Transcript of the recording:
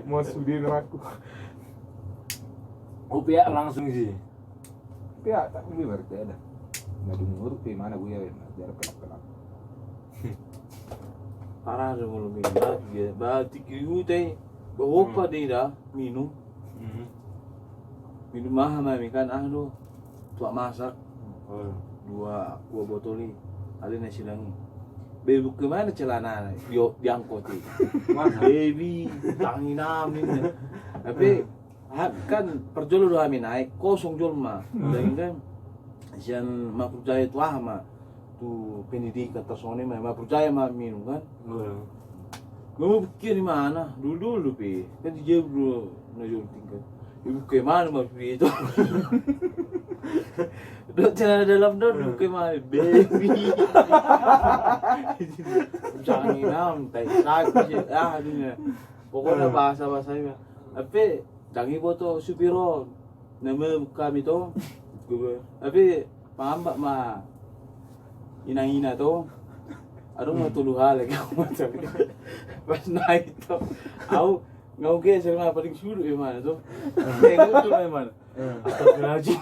Mau sudin aku. Oh pihak langsung sih. Pihak tak lebih berarti ada. Nggak dengar ke mana gue ya, biar pelak-pelak. Parah ada mulu minum dia. Batik itu teh. Bawa dia dah minum. Minum mahal mami kan tua masak. Dua botol ni. Ada nasi langi. Baby kemana celana? Diangkut ni. Baby tangi namin. Tapi kan perjolo doa mi naik kosong jol mah. Dan kan sian ma percaya tu mah tu pendidikan tersone mah percaya mah minum kan. Mau pikir di mana? Dulu pi. Kan dia bro najul tinggal. Ibu ke mana mah pi itu? Dok celana dalam dulu ke mana? Baby. Jangan inam, tai sakit. Aduh. Pokoknya bahasa-bahasanya. Tapi dangi foto supiro. Nama kami tu. Tapi paham mah ina tu. Aduh mau tulu hal lagi aku macam pas naik tu. Aku ngau ke sama paling suruh mana tu. Tengok tu mana. Astagfirullahaladzim.